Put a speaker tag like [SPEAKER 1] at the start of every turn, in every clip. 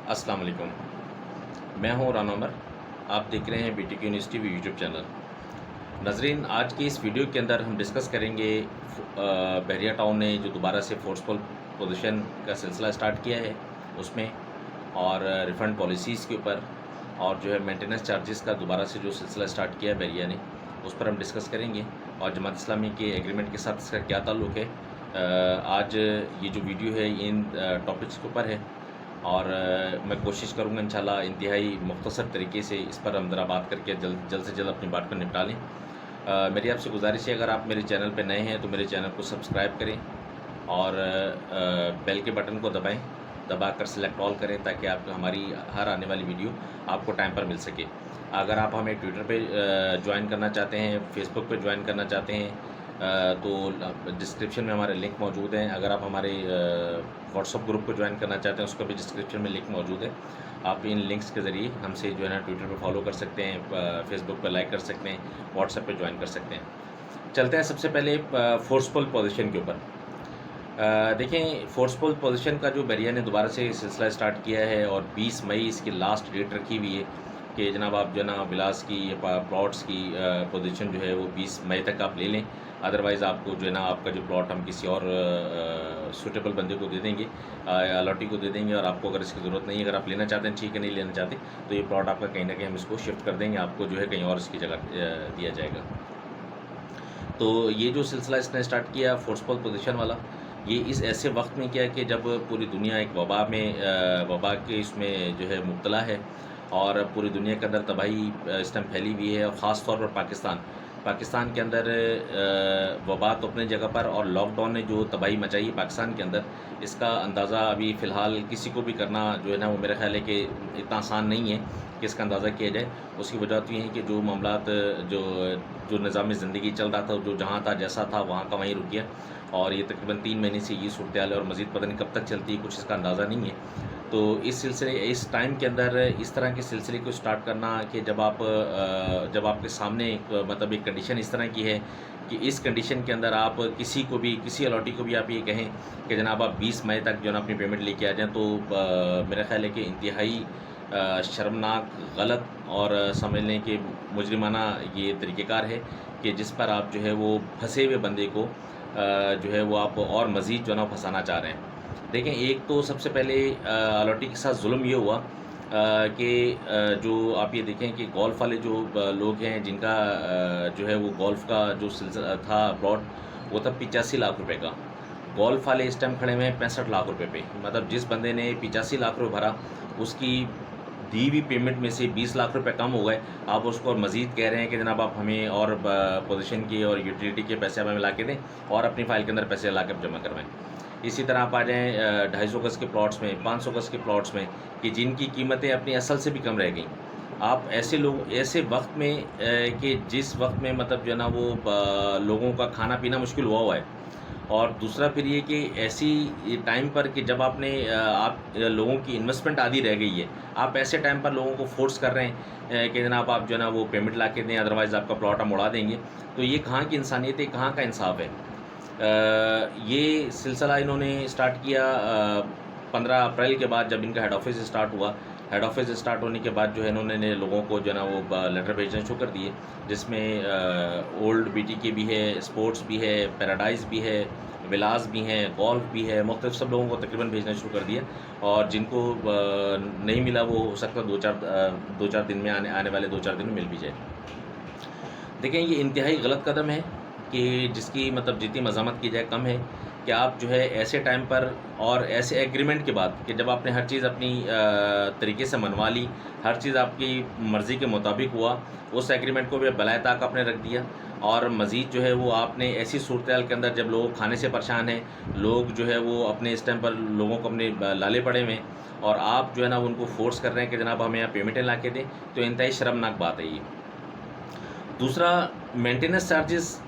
[SPEAKER 1] अस्सलाम वालेकुम। मैं हूँ राना उमर। आप देख रहे हैं बीटीके यूनिवर्सिटी यूट्यूब चैनल। नाज़रीन, आज की इस वीडियो के अंदर हम डिस्कस करेंगे बहरिया टाउन ने जो दोबारा से फोर्सफुल पोजीशन का सिलसिला स्टार्ट किया है उसमें, और रिफ़ंड पॉलिसीज़ के ऊपर, और जो है मेंटेनेंस चार्जेस का दोबारा से जो सिलसिला स्टार्ट किया है बहरिया ने, उस पर हम डिस्कस करेंगे। और जमात इस्लामी के एग्रीमेंट के साथ इसका क्या ताल्लुक़ है। आज ये जो वीडियो है इन टॉपिक्स के ऊपर है, और मैं कोशिश करूँगा इंशाल्लाह इंतहाई मुख्तसर तरीके से इस पर हम ज़रा बात करके जल्द से जल्द अपनी बात को निपटा लें। मेरी आपसे गुजारिश है, अगर आप मेरे चैनल पर नए हैं तो मेरे चैनल को सब्सक्राइब करें और बेल के बटन को दबाकर सेलेक्ट ऑल करें, ताकि आप हमारी हर आने वाली वीडियो आपको टाइम पर मिल सके। अगर आप हमें ट्विटर पे ज्वाइन करना चाहते हैं, फेसबुक पे ज्वाइन करना चाहते हैं, तो डिस्क्रिप्शन में हमारे लिंक मौजूद हैं। अगर आप हमारे व्हाट्सअप ग्रुप को ज्वाइन करना चाहते हैं, उसका भी डिस्क्रिप्शन में लिंक मौजूद है। आप इन लिंक्स के ज़रिए हमसे जो है ना ट्विटर पे फॉलो कर सकते हैं, फेसबुक पे लाइक कर सकते हैं, व्हाट्सएप पे ज्वाइन कर सकते हैं। चलते हैं सबसे पहले फोर्सफुल पोजीशन के ऊपर। देखें, फोर्सफुल पोजीशन का जो बहरिया ने दोबारा से सिलसिला स्टार्ट किया है, और 20 मई इसकी लास्ट डेट रखी हुई है कि जनाब आप जो है ना विलास की प्लॉट्स की पोजीशन जो है वो 20 मई तक आप ले लें। अदरवाइज़ आपको जो है ना आपका जो प्लॉट हम किसी और सूटेबल बंदे को दे देंगे, अलॉटी को दे देंगे, और आपको अगर इसकी ज़रूरत नहीं है, अगर आप लेना चाहते हैं ठीक है, नहीं लेना चाहते तो ये प्लॉट आपका कहीं ना कहीं हम इसको शिफ्ट कर देंगे, आपको जो है कहीं और इसकी जगह दिया जाएगा। तो ये जो सिलसिला इसने स्टार्ट किया फोर्सफुल पोजीशन वाला, ये इस ऐसे वक्त में किया कि जब पूरी दुनिया एक वबा के इसमें जो है मुब्तला है, और पूरी दुनिया के अंदर तबाही इस टाइम फैली हुई है, और ख़ास तौर पर पाकिस्तान के अंदर वबा तो अपनी जगह पर, और लॉकडाउन ने जो तबाही मचाई है पाकिस्तान के अंदर, इसका अंदाज़ा अभी फ़िलहाल किसी को भी करना जो है ना वो मेरा ख़्याल है कि इतना आसान नहीं है कि इसका अंदाज़ा किया जाए। उसकी वजह तो ये है कि जो मामलात जो जो निज़ाम ज़िंदगी चल रहा था, जो जहाँ था जैसा था वहाँ का वहीं रुक गया, और ये तकरीबन 3 महीने से ये सूरत हाल है, और मज़ीद पता नहीं कब तक चलती है, कुछ इसका अंदाज़ा नहीं है। तो इस टाइम के अंदर इस तरह के सिलसिले को स्टार्ट करना कि जब आपके सामने मतलब एक कंडीशन इस तरह की है कि इस कंडीशन के अंदर आप किसी अलॉटी को भी आप ये कहें कि जनाब आप 20 मई तक जो है ना अपनी पेमेंट लेके आ जाएँ, तो मेरा ख्याल है कि इंतहाई शर्मनाक, गलत, और समझ लें कि मुजरिमाना ये तरीक़ेकार है कि जिस पर आप जो है वो फंसे हुए बंदे को जो है वो आप और मज़ीद जो है ना फंसाना चाह रहे हैं। देखें, एक तो सबसे पहले अलॉटी के साथ जुल्म ये हुआ कि जो आप ये देखें कि गोल्फ़ वाले जो लोग हैं, जिनका जो है वो गोल्फ़ का जो सिलसिला था प्लॉट, वो था 85 लाख रुपए का। गोल्फ़ वाले इस टाइम खड़े हुए हैं 65 लाख रुपए पे। मतलब जिस बंदे ने 85 लाख रुपये भरा, उसकी दी हुई पेमेंट में से 20 लाख रुपए कम हो गए। आप उसको और मज़ीद कह रहे हैं कि जनाब आप हमें और पोजीशन के और यूटिलिटी के पैसे आप हमें ला के दें, और अपनी फ़ाइल के अंदर पैसे ला के जमा करवाएँ। इसी तरह आप आ जाएँ 250 गज़ के प्लॉट्स में, 500 गज़ के प्लॉट्स में, कि जिनकी कीमतें अपनी असल से भी कम रह गईं। आप ऐसे वक्त में कि जिस वक्त में मतलब जो है ना वो लोगों का खाना पीना मुश्किल हुआ है, और दूसरा फिर ये कि ऐसी टाइम पर कि जब आप लोगों की इन्वेस्टमेंट आधी रह गई है, आप ऐसे टाइम पर लोगों को फोर्स कर रहे हैं कि जनाब आप जो है ना वो पेमेंट ला के दें, अदरवाइज़ आपका प्लॉट हम उड़ा देंगे। तो ये कहाँ की इंसानियत है, कहाँ का इंसाफ है। ये सिलसिला इन्होंने स्टार्ट किया 15 अप्रैल के बाद, जब इनका हेड ऑफिस स्टार्ट हुआ। हेड ऑफिस स्टार्ट होने के बाद जो है इन्होंने लोगों को जो है ना वो लेटर भेजना शुरू कर दिए, जिसमें ओल्ड बीटीके भी है, स्पोर्ट्स भी है, पैराडाइज़ भी है, विलास भी हैं, गोल्फ भी है, मुख्तलिफ सब लोगों को तकरीबन भेजना शुरू कर दिया। और जिनको नहीं मिला वो हो सकता है 2-4 दिन में आने वाले 2-4 दिन में मिल भी जाए। देखें, ये इंतहाई गलत कदम है कि जिसकी मतलब जितनी मज़ामत की जाए कम है, कि आप जो है ऐसे टाइम पर और ऐसे एग्रीमेंट के बाद, कि जब आपने हर चीज़ अपनी तरीके से मनवा ली, हर चीज़ आपकी मर्ज़ी के मुताबिक हुआ, उस एग्रीमेंट को भी बलाए ताक आपने रख दिया। और मज़ीद जो है वो आपने ऐसी सूरत हाल के अंदर, जब लोग खाने से परेशान हैं, लोग जो है वो अपने इस टाइम पर लोगों को अपने लाले पड़े हुए हैं, और आप जो है ना उनको फोर्स कर रहे हैं कि जनाब हमें यहाँ पेमेंटें ला के दें, तो इंतहाई शर्मनाक बात है ये। दूसरा, मेंटेनेंस चार्जेस,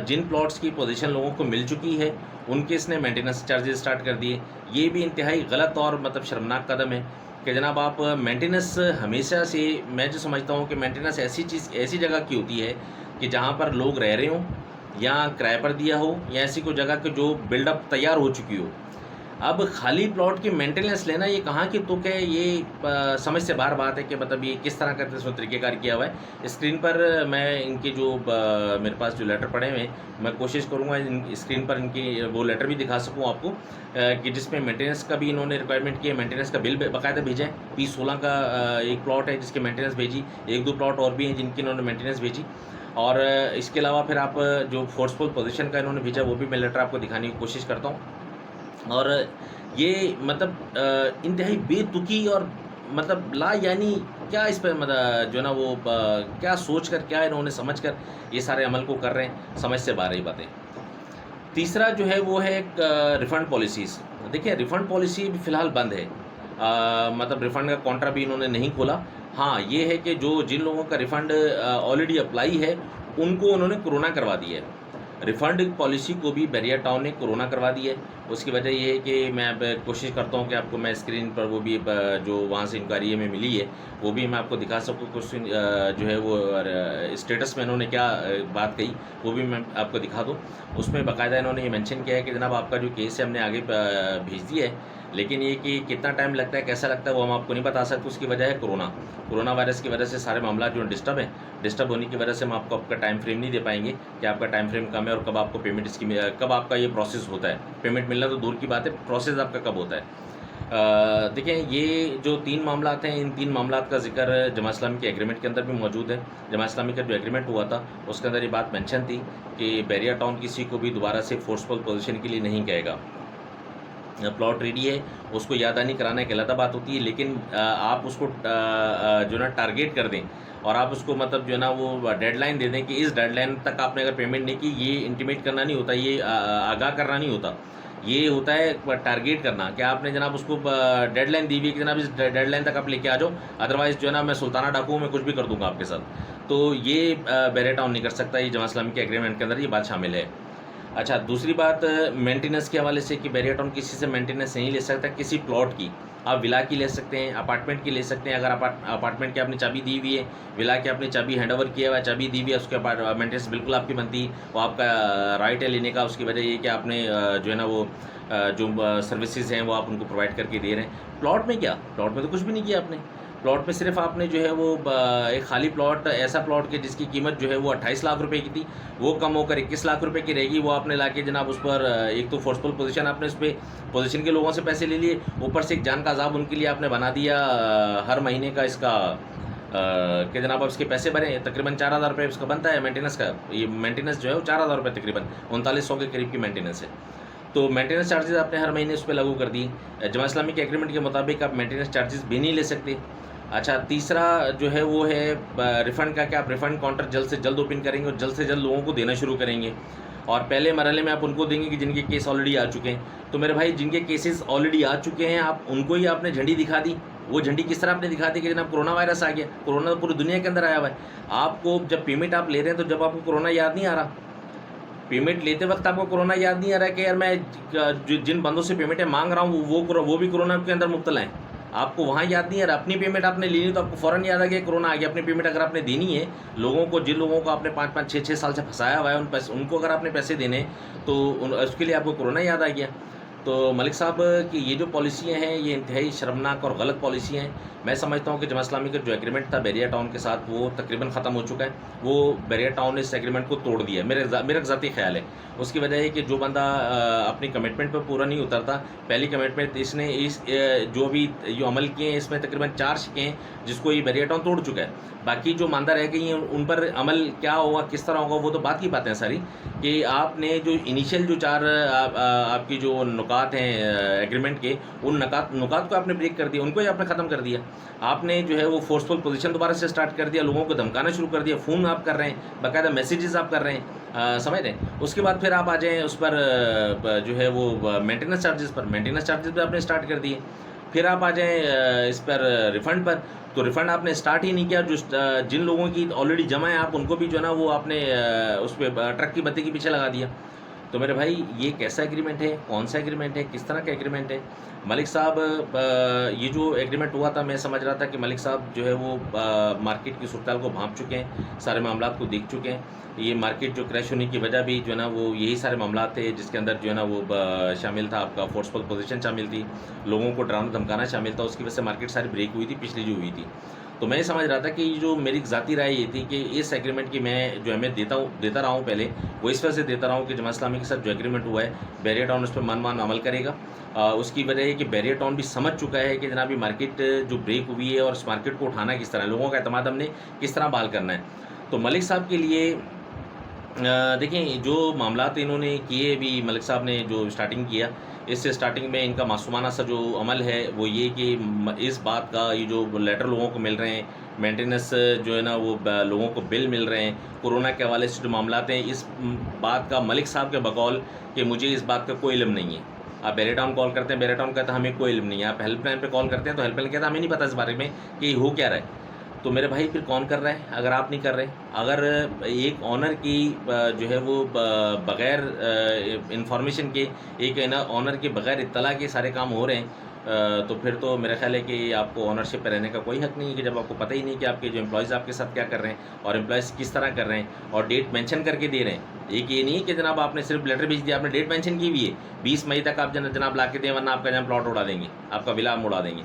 [SPEAKER 1] जिन प्लॉट्स की पोजीशन लोगों को मिल चुकी है उनके इसने मेंटेनेंस चार्जेस स्टार्ट कर दिए। ये भी इंतहाई गलत और मतलब शर्मनाक कदम है कि जनाब आप मेंटेनेंस हमेशा से, मैं जो समझता हूँ कि मेंटेनेंस ऐसी जगह की होती है कि जहाँ पर लोग रह रहे हों, या किराए पर दिया हो, या ऐसी कोई जगह कि जो बिल्डअप तैयार हो चुकी हो। अब खाली प्लॉट की मेंटेनेंस लेना ये कहाँ की तुक है, ये समझ से बाहर बात है कि मतलब ये किस तरह का इसमें तरीक़ेकार किया हुआ है। स्क्रीन पर मैं इनके जो मेरे पास जो लेटर पड़े हुए हैं, मैं कोशिश करूँगा स्क्रीन पर इनकी वो लेटर भी दिखा सकूँ आपको, कि जिसमें मेंटेनेंस का भी इन्होंने रिक्वायरमेंट किया, मेंटेनेंस का बिल बाकायदा भेजा है। P16 का एक प्लॉट है जिसकी मेंटेनेंस भेजी, 1-2 प्लॉट और भी हैं जिनकी इन्होंने मेंटेनेंस भेजी। और इसके अलावा फिर आप जो फोर्सफुल पोजीशन का इन्होंने भेजा वो भी मैं लेटर आपको दिखाने की कोशिश करता हूँ। और ये मतलब इंतहाई बेतुकी और मतलब ला यानी क्या इस पर मतलब जो ना वो क्या सोच कर, क्या इन्होंने समझ कर ये सारे अमल को कर रहे हैं, समझ से बाहर ही बातें। तीसरा जो है वो है एक रिफ़ंड पॉलिसीज़। देखिए रिफ़ंड पॉलिसी भी फ़िलहाल बंद है, मतलब रिफ़ंड का कॉन्ट्रा भी इन्होंने नहीं खोला। हाँ, ये है कि जो जिन लोगों का रिफ़ंड ऑलरेडी अप्लाई है उनको उन्होंने कोरोना करवा दिया है। रिफ़ंड पॉलिसी को भी बैरिया टाउन ने कोरोना करवा दी है। उसकी वजह ये है कि मैं अब कोशिश करता हूँ कि आपको मैं स्क्रीन पर वो भी जो वहाँ से इंक्वायरी हमें मिली है वो भी मैं आपको दिखा सकूँ। कुछ जो है वो स्टेटस में इन्होंने क्या बात कही वो भी मैं आपको दिखा दूँ। उसमें बाकायदा इन्होंने ये मेंशन किया है कि जनाब आपका जो केस है हमने आगे भेज दिया है, लेकिन ये कि कितना टाइम लगता है, कैसा लगता है, वो हम आपको नहीं बता सकते। उसकी वजह है कोरोना वायरस की वजह से सारे मामला जो डिस्टर्ब हैं, डिस्टर्ब होने की वजह से हम आपको आपका टाइम फ्रेम नहीं दे पाएंगे कि आपका टाइम फ्रेम कम है और कब आपको पेमेंट इसकी कब आपका ये प्रोसेस होता है। पेमेंट मिलना तो दूर की बात है, प्रोसेस आपका कब होता है। देखें ये जो 3 मामलात हैं, इन 3 मामलात का जिक्र जमात इस्लामी के एग्रीमेंट के अंदर भी मौजूद है। जमात इस्लामी का जो एग्रीमेंट हुआ था उसके अंदर ये बात मेंशन थी कि बैरिया टाउन किसी को भी दोबारा से फोर्सफुल पोजीशन के लिए नहीं कहेगा। प्लॉट रेडी है उसको याददानी कराना एक अलग बात होती है, लेकिन आप उसको जो ना टारगेट कर दें और आप उसको मतलब जो है ना वो डेडलाइन दे दें कि इस डेडलाइन तक आपने अगर पेमेंट नहीं की, ये इंटीमेट करना नहीं होता, ये आगाह करना नहीं होता, ये होता है टारगेट करना कि आपने जनाब उसको डेडलाइन दी हुई कि जनाब इस डेडलाइन तक आप लेके आ जाओ, अदरवाइज़ जो है ना मैं सुल्ताना डाकू मैं कुछ भी कर दूंगा आपके साथ। तो ये बैरिया टाउन नहीं कर सकता, ये जमात इस्लामी के एग्रीमेंट के अंदर ये बात शामिल है। अच्छा, दूसरी बात मेंटेनेंस के हवाले से कि बैरिया टाउन किसी से मेंटेनेंस नहीं ले सकता, किसी प्लॉट की। आप विला की ले सकते हैं, अपार्टमेंट की ले सकते हैं। अगर अपार्टमेंट की आपने चाबी दी हुई है, विला की आपने चाबी हैंड ओवर किया हुआ है, चाबी दी हुई है, उसके मेंटेनेंस बिल्कुल आपकी बनती है, वो आपका राइट है लेने का। उसकी वजह ये कि आपने जो है ना वो जो सर्विसेज हैं वो आप उनको प्रोवाइड करके दे रहे हैं। प्लॉट में क्या, प्लॉट में तो कुछ भी नहीं किया आपने। प्लॉट में सिर्फ आपने जो है वो एक खाली प्लॉट, ऐसा प्लॉट के जिसकी कीमत जो है वो 28 लाख रुपए की थी, वो कम होकर 21 लाख रुपए की रहेगी। वो आपने लाके जनाब उस पर एक तो फोर्सफुल पोजीशन आपने उस पर पोजीशन के लोगों से पैसे ले लिए, ऊपर से एक जान का अजाब उनके लिए आपने बना दिया हर महीने का इसका कि जनाब आप इसके पैसे भरें। तकरीबन 4000 रुपये इसका बनता है मेंटेनेंस का। ये मेंटेनेंस जो है वो 4000 रुपये तकरीबन 3900 के करीब की मेंटेनेंस है। तो मेंटेनेंस चार्जेस आपने हर महीने उस पर लागू कर दिए। जमात इस्लामी के एग्रीमेंट के मुताबिक आप मेंटेनेंस चार्जेस भी नहीं ले सकते। अच्छा, तीसरा जो है वो है रिफ़ंड का, कि आप रिफ़ंड काउंटर जल्द से जल्द ओपन करेंगे और जल्द से जल्द लोगों को देना शुरू करेंगे। और पहले मरहले में आप उनको देंगे कि जिनके केस ऑलरेडी आ चुके हैं। तो मेरे भाई जिनके केसेस ऑलरेडी आ चुके हैं, आप उनको ही आपने झंडी दिखा दी। वो झंडी किस तरह आपने दिखा दी कि जनाब कोरोना वायरस आ गया, कोरोना तो पूरी दुनिया के अंदर आया हुआ है। आपको जब पेमेंट आप ले रहे हैं तो जब आपको कोरोना याद नहीं आ रहा, पेमेंट लेते वक्त आपको कोरोना याद नहीं आ रहा है कि यार मैं जिन बंदों से पेमेंटें मांग रहा हूँ वो भी कोरोना के अंदर मुब्तला हैं। आपको वहाँ याद नहीं आ रहा, अपनी पेमेंट आपने ली तो आपको फ़ौरन याद आ गया कोरोना आ गया। अपनी पेमेंट अगर आपने देनी है लोगों को, जिन लोगों को आपने 5-5, 6-6 साल से फंसाया हुआ है, उनको अगर आपने पैसे देने तो उसके लिए आपको कोरोना याद आ गया। तो मलिक साहब की ये जो पॉलिसियाँ हैं ये इंतहाई शर्मनाक और गलत पॉलिसियाँ हैं। मैं समझता हूँ कि जमात इस्लामी का जो एग्रीमेंट था बैरिया टाउन के साथ वो तकरीबन ख़त्म हो चुका है। वो बैरिया टाउन ने इस एग्रीमेंट को तोड़ दिया, मेरा ज़ाती ख्याल है। उसकी वजह है कि जो बंदा अपनी कमिटमेंट पर पूरा नहीं उतरता, पहली कमिटमेंट इसने जो भी जो अमल किए हैं इसमें तकरीबन 4 शिकें हैं जिसको ये बैरिया टाउन तोड़ चुका है। बाकी जो मानदा रह गई हैं उन पर अमल क्या होगा, किस तरह होगा, वो तो बात की बातें हैं सारी। कि आपने जो इनिशियल जो 4 आपकी जो नुकात हैं एग्रीमेंट के, उन नुकात को आपने ब्रेक कर दिया, उनको ही आपने ख़त्म कर दिया। आपने जो है वो फोर्सफुल पोजीशन दोबारा से स्टार्ट कर दिया, लोगों को धमकाना शुरू कर दिया, फ़ोन आप कर रहे हैं, बाकायदा मैसेजेस आप कर रहे हैं, समझ रहे हैं। उसके बाद फिर आप आ जाएँ उस पर जो है वो मेंटेनेंस चार्जेस पर, मेंटेनेंस चार्जेस भी आपने स्टार्ट कर दिए। फिर आप आ जाएँ इस पर रिफ़ंड पर, तो रिफ़ंड आपने स्टार्ट ही नहीं किया। जो जिन लोगों की ऑलरेडी जमा है आप उनको भी जो है ना वो आपने उस पर ट्रक की बत्ती के पीछे लगा दिया। तो मेरे भाई ये कैसा एग्रीमेंट है, कौन सा एग्रीमेंट है, किस तरह का एग्रीमेंट है? मलिक साहब, ये जो एग्रीमेंट हुआ था, मैं समझ रहा था कि मलिक साहब जो है वो मार्केट की सूरत को भांप चुके हैं, सारे मामला को देख चुके हैं। ये मार्केट जो क्रैश होने की वजह भी जो है ना वो यही सारे मामला थे, जिसके अंदर जो है ना वो शामिल था, आपका फोर्सफुल पोजीशन शामिल थी, लोगों को डराना धमकाना शामिल था, उसकी वजह से मार्केट सारी ब्रेक हुई थी पिछली जो हुई थी। तो मैं समझ रहा था कि जो मेरी ज़ाती राय ये थी कि इस एग्रीमेंट की मैं जो अहमियत देता रहा हूँ पहले, वो इस वजह से देता रहा हूँ कि जमात इस्लामी के साथ जो एग्रीमेंट हुआ है, बैरियर टाउन उस पर मन अमल करेगा। उसकी वजह है कि बैरियर टाउन भी समझ चुका है कि जनाब ये मार्केट जो ब्रेक हुई है और इस मार्केट को उठाना किस तरह, लोगों का एतमाद हमने किस तरह बहाल करना है। तो मलिक साहब के लिए देखें, जो मामलात इन्होंने किए, भी मलिक साहब ने जो स्टार्टिंग किया, इस स्टार्टिंग में इनका मासूमाना सा जो अमल है वो ये कि इस बात का, ये जो लेटर लोगों को मिल रहे हैं, मेंटेनेंस जो है ना वो लोगों को बिल मिल रहे हैं, कोरोना के हवाले से जो मामलात हैं, इस बात का मलिक साहब के बकौल कि मुझे इस बात का कोई इल्म नहीं है। आप बैरियर टाउन कॉल करते हैं, बैरियर टाउन कहता है हमें कोई इल्म नहीं है। आप हेल्पलाइन पे कॉल करते हैं तो हेल्पलाइन कहता है हमें नहीं पता इस बारे में कि हो क्या रहा है। तो मेरे भाई फिर कौन कर रहा है अगर आप नहीं कर रहे? अगर एक ऑनर की जो है वो बग़ैर इंफॉर्मेशन के, एक है ना ऑनर के बग़ैर इत्तला के सारे काम हो रहे हैं, तो फिर तो मेरा ख्याल है कि आपको ऑनरशिप पे रहने का कोई हक़ नहीं है, कि जब आपको पता ही नहीं कि आपके जो एम्प्लॉयज़ आपके साथ क्या कर रहे हैं और एम्प्लॉयज़ किस तरह कर रहे हैं और डेट मेंशन करके दे रहे हैं। एक ये नहीं है कि जनाब आपने सिर्फ लेटर भेज दिया, आपने डेट मेंशन की हुई है 20 मई तक आप जनाब ला के दें, वरना आपका जनाब प्लॉट उड़ा देंगे, आपका विला उड़ा देंगे।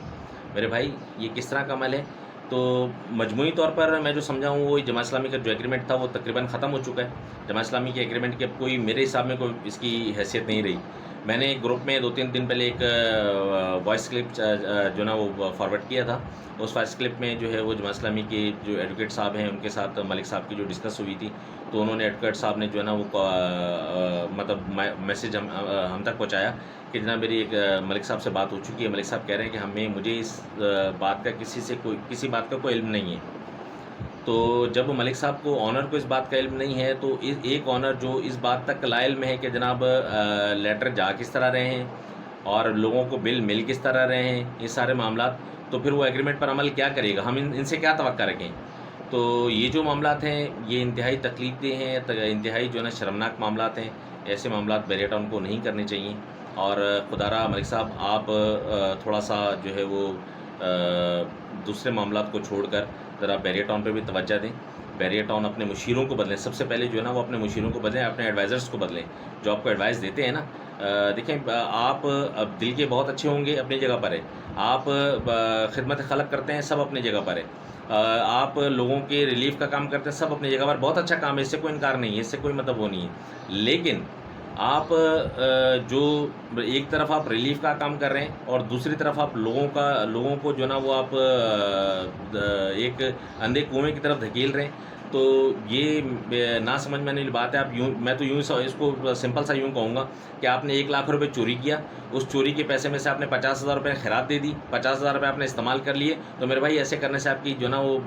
[SPEAKER 1] मेरे भाई ये किस तरह का अमल है? तो मजमूई तौर पर मैं जो समझा हूँ, वो जमात इस्लामी का जो एग्रीमेंट था वो तकरीबन ख़त्म हो चुका है। जमात इस्लामी के एग्रीमेंट की अब कोई, मेरे हिसाब में कोई इसकी हैसियत नहीं रही। मैंने ग्रुप में 2-3 दिन पहले एक वॉइस क्लिप जो ना वो फॉरवर्ड किया था। उस वॉइस क्लिप में जो है वो जमात इस्लामी के जो एडवोकेट साहब हैं, उनके साथ मलिक साहब की जो डिस्कस हुई थी, तो उन्होंने एडवोकेट साहब ने जो है ना वो मतलब मैसेज हम तक पहुँचाया कि जनाब मेरी एक मलिक साहब से बात हो चुकी है। मलिक साहब कह रहे हैं कि मुझे इस बात का किसी बात का कोई इल्म नहीं है। तो जब मलिक साहब को, ऑनर को इस बात का इल्म नहीं है, तो एक ऑनर जो इस बात तक लाइल्म है कि जनाब लेटर जा किस तरह रहे हैं और लोगों को बिल मिल किस तरह रहे हैं, ये सारे मामलात, तो फिर वो एग्रीमेंट पर अमल क्या करेगा? हम इनसे क्या तवक्का रखें? तो ये जो मामलात हैं ये इंतहाई तकलीफदेह हैं, इंतहाई जो है ना शर्मनाक मामलात हैं। ऐसे मामलात बैरियर टाउन को नहीं करने चाहिए। और खुदारा मलिक साहब, आप थोड़ा सा जो है वो दूसरे मामलात को छोड़कर ज़रा बैरियर टाउन पे भी तवज्जो दें। बैरियर टाउन अपने मुशीरों को बदलें, सबसे पहले जो है ना वो अपने मुशीरों को बदलें, अपने एडवाइज़र्स को बदलें जो आपको एडवाइस देते हैं ना। देखें, आप अब दिल के बहुत अच्छे होंगे, अपनी जगह पर है। आप खिदमत खलक करते हैं, सब अपनी जगह पर है। आप लोगों के रिलीफ का काम करते हैं, सब अपनी जगह पर, बहुत अच्छा काम है, इससे कोई इनकार नहीं है, इससे कोई मतलब वो नहीं है। लेकिन आप जो एक तरफ आप रिलीफ का काम कर रहे हैं और दूसरी तरफ आप लोगों को जो ना वो आप एक अंधे कुएं की तरफ धकेल रहे हैं, तो ये ना समझ में आने वाली बात है। आप मैं तो यूँ इसको सिंपल सा यूँ कहूँगा कि आपने 1 लाख रुपए चोरी किया, उस चोरी के पैसे में से आपने 50,000 रुपये खैरात दे दी, 50,000 रुपये आपने इस्तेमाल कर लिए, तो मेरे भाई ऐसे करने से आपकी जो ना वो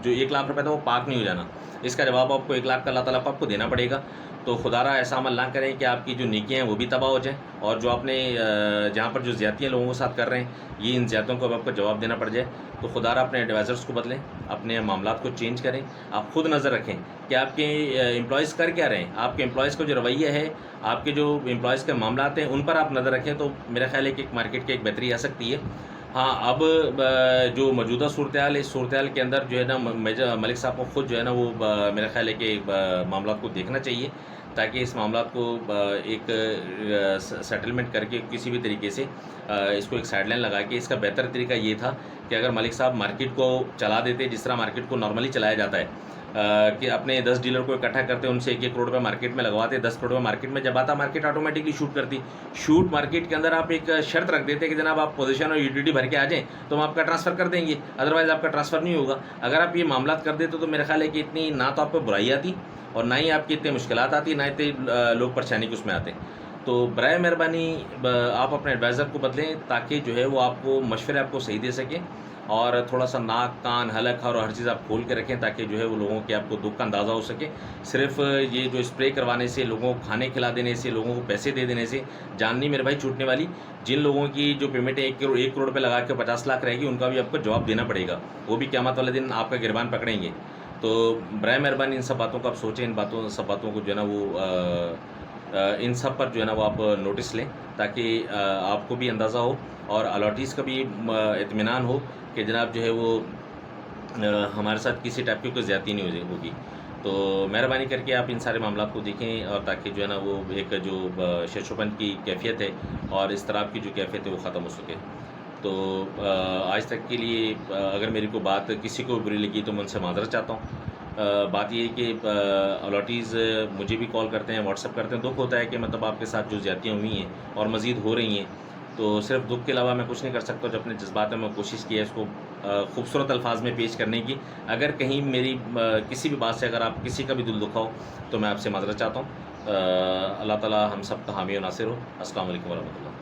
[SPEAKER 1] जो 1 लाख रुपये था वो पाक नहीं हो जाना। इसका जवाब आपको 1 लाख का अल्लाह ताला को आपको देना पड़ेगा। तो खुदारा ऐसा अमल ना करें कि आपकी जो नेकियां हैं वो भी तबाह हो जाएं, और जो आपने जहाँ पर जो ज़्यादतियाँ लोगों के साथ कर रहे हैं, ये इन ज़्यादतियों को अब आपको जवाब देना पड़ जाए। तो खुदारा अपने एडवाइज़र्स को बदलें, अपने मामलात को चेंज करें। आप खुद नज़र रखें कि आपके एम्प्लॉयज़ कर क्या रहे हैं, आपके एम्प्लॉयज़ का जो रवैया है, आपके जो एम्प्लॉयज़ के मामलात हैं, उन पर आप नज़र रखें, तो मेरा ख्याल है कि एक मार्केट की एक बेहतरी आ सकती है। हाँ, अब जो मौजूदा सूरत-ए-हाल है, इस सूरत-ए-हाल के अंदर जो है ना मलिक साहब को खुद जो है ना वो मेरा ख्याल है कि मामलात को देखना चाहिए, ताकि इस मामलात को एक सेटलमेंट करके किसी भी तरीके से इसको एक साइडलाइन लगा के, इसका बेहतर तरीका ये था कि अगर मलिक साहब मार्केट को चला देते जिस तरह मार्केट को नॉर्मली चलाया जाता है, कि अपने 10 डीलर को इकट्ठा करते, उनसे 1-1 करोड़ रुपये मार्केट में लगवाते, 10 करोड़ रुपये मार्केट में जब आता, मार्केट ऑटोमेटिकली शूट करती। शूट मार्केट के अंदर आप एक शर्त रख देते कि जनाब आप पोजीशन और यूटिलिटी भर के आ जाएँ तो हम आपका ट्रांसफ़र कर देंगे, अदरवाइज़ आपका ट्रांसफ़र नहीं होगा। अगर आप ये मामलात कर देते तो मेरा ख्याल है कि इतनी ना तो आप पर बुराई आती और ना ही आपकी इतनी मुश्किलात आती, ना इतने लोग परेशानी के उसमें आते। तो बराए मेहरबानी आप अपने एडवाइज़र को बदलें, ताकि जो है वो आपको मशवरे आपको सही दे सकें, और थोड़ा सा नाक, कान, हलक और हर चीज़ आप खोल के रखें, ताकि जो है वो लोगों के आपको दुख का अंदाज़ा हो सके। सिर्फ ये जो स्प्रे करवाने से, लोगों को खाने खिला देने से, लोगों को पैसे दे देने से जान नहीं मेरे भाई छूटने वाली। जिन लोगों की जो पेमेंट 1 करोड़ रुपये लगा के 50 लाख रहेगी, उनका भी आपको जवाब देना पड़ेगा, वो भी क़यामत वाले दिन आपका गिरबान पकड़ेंगे। तो बराए मेहरबानी इन सब बातों को आप सोचें, सब बातों को जो है ना वो इन सब पर जो है ना वो आप नोटिस लें, ताकि आपको भी अंदाज़ा हो और अलॉटीज़ का भी इत्मीनान हो कि जनाब जो है वो हमारे साथ किसी टाइप की कोई ज़्यादती नहीं होगी। तो मेहरबानी करके आप इन सारे मामलात को देखें, और ताकि जो है ना वो एक जो शशोपन की कैफ़ियत है और इज़्तिराब की जो कैफ़ियत है वो ख़त्म हो सके। तो आज तक के लिए अगर मेरी कोई बात किसी को बुरी लगी तो मैं उनसे माज़रत चाहता हूँ। बात ये है कि अलॉटीज़ मुझे भी कॉल करते हैं, व्हाट्सएप करते हैं। दुःख होता है कि मतलब आपके साथ जो ज़्यादतियाँ हुई हैं और मज़ीद हो रही हैं, तो सिर्फ़ दुःख के अलावा मैं कुछ नहीं कर सकता। जो अपने जज़्बात में मैं कोशिश की है इसको खूबसूरत अल्फ़ाज़ में पेश करने की। अगर कहीं मेरी किसी भी बात से अगर आप किसी का भी दिल दुखा हो, तो मैं आपसे माज़रत चाहता हूँ। अल्लाह ताला हम सब का हामी और नासिर हो। अस्सलामु अलैकुम वरहमतुल्लाह।